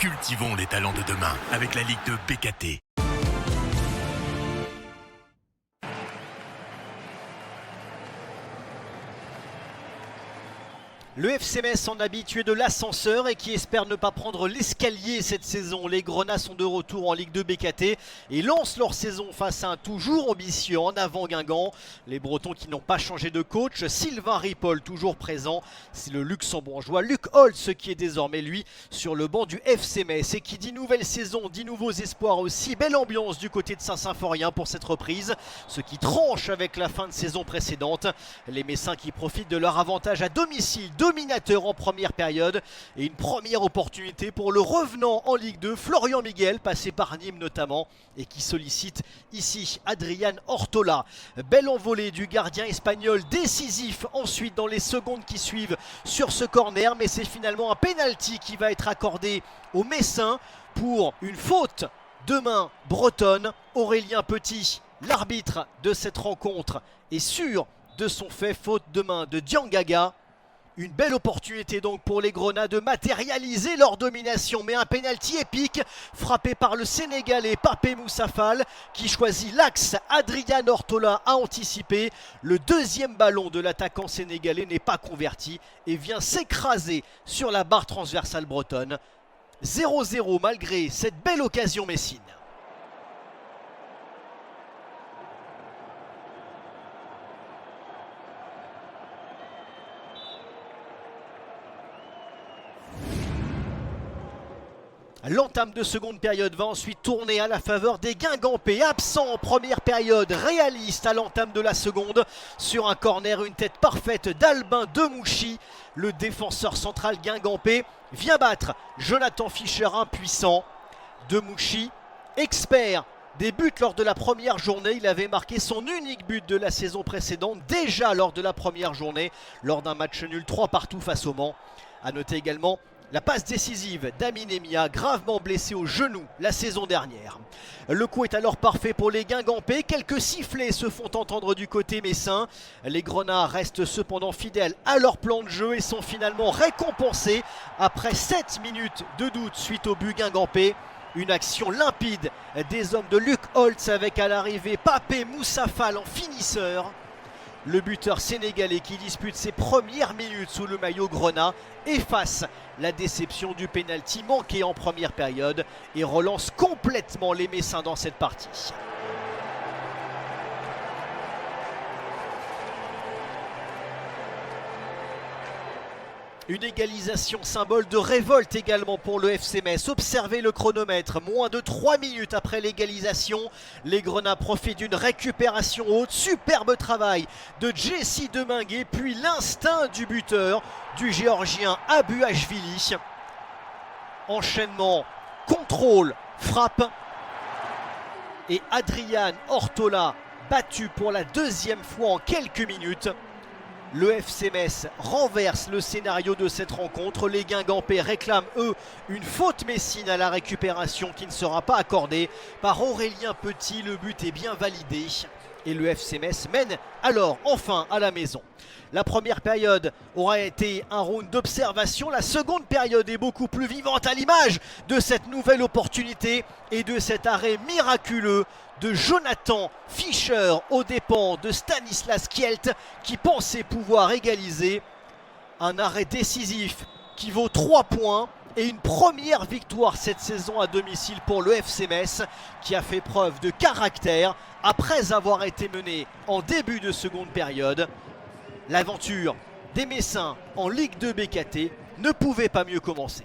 Cultivons les talents de demain avec la Ligue 2 BKT. Le FC Metz, en habitué de l'ascenseur et qui espère ne pas prendre l'escalier cette saison. Les Grenats sont de retour en Ligue 2 BKT et lancent leur saison face à un toujours ambitieux en avant Guingamp. Les Bretons qui n'ont pas changé de coach, Sylvain Ripoll toujours présent. C'est le luxembourgeois Luc Holtz qui est désormais lui sur le banc du FC Metz. Et qui dit nouvelle saison, dit nouveaux espoirs aussi. Belle ambiance du côté de Saint-Symphorien pour cette reprise. Ce qui tranche avec la fin de saison précédente. Les Messins qui profitent de leur avantage à domicile, dominateur en première période, et une première opportunité pour le revenant en Ligue 2, Florian Miguel, passé par Nîmes notamment, et qui sollicite ici Adrián Ortola. Belle envolée du gardien espagnol, décisif ensuite dans les secondes qui suivent sur ce corner, mais c'est finalement un penalty qui va être accordé aux Messins pour une faute de main bretonne. Aurélien Petit, l'arbitre de cette rencontre, est sûr de son fait, faute de main de Diangaga. Une belle opportunité donc pour les Grenats de matérialiser leur domination, mais un pénalty épique frappé par le Sénégalais Papé Moussa Fall qui choisit l'axe. Adrián Ortola a anticipé. Le deuxième ballon de l'attaquant sénégalais n'est pas converti et vient s'écraser sur la barre transversale bretonne. 0-0 malgré cette belle occasion messine. L'entame de seconde période va ensuite tourner à la faveur des Guingampais, absents en première période, réaliste à l'entame de la seconde. Sur un corner, une tête parfaite d'Albin Demouchy. Le défenseur central guingampais vient battre Jonathan Fischer impuissant. Demouchy, expert des buts lors de la première journée, il avait marqué son unique but de la saison précédente, déjà lors de la première journée, lors d'un match nul 3-3 face au Mans. A noter également la passe décisive d'Amin Emia, gravement blessé au genou la saison dernière. Le coup est alors parfait pour les Guingampais. Quelques sifflets se font entendre du côté messin. Les Grenats restent cependant fidèles à leur plan de jeu et sont finalement récompensés après 7 minutes de doute suite au but guingampais. Une action limpide des hommes de Luc Holtz avec à l'arrivée Papé Moussa Fall en finisseur. Le buteur sénégalais qui dispute ses premières minutes sous le maillot Grenat efface la déception du pénalty manqué en première période et relance complètement les Messins dans cette partie. Une égalisation symbole de révolte également pour le FC Metz. Observez le chronomètre, moins de 3 minutes après l'égalisation. Les Grenats profitent d'une récupération haute. Superbe travail de Jesse Deminguet, puis l'instinct du buteur, du géorgien Abuashvili. Enchaînement, contrôle, frappe. Et Adrián Ortola battu pour la deuxième fois en quelques minutes. Le FC Metz renverse le scénario de cette rencontre. Les Guingampais réclament, eux, une faute messine à la récupération qui ne sera pas accordée par Aurélien Petit. Le but est bien validé et le FC Metz mène alors enfin à la maison. La première période aura été un round d'observation. La seconde période est beaucoup plus vivante à l'image de cette nouvelle opportunité et de cet arrêt miraculeux de Jonathan Fischer aux dépens de Stanislas Kielt qui pensait pouvoir égaliser. Un arrêt décisif qui vaut 3 points et une première victoire cette saison à domicile pour le FC Metz qui a fait preuve de caractère après avoir été mené en début de seconde période. L'aventure des Messins en Ligue 2 BKT ne pouvait pas mieux commencer.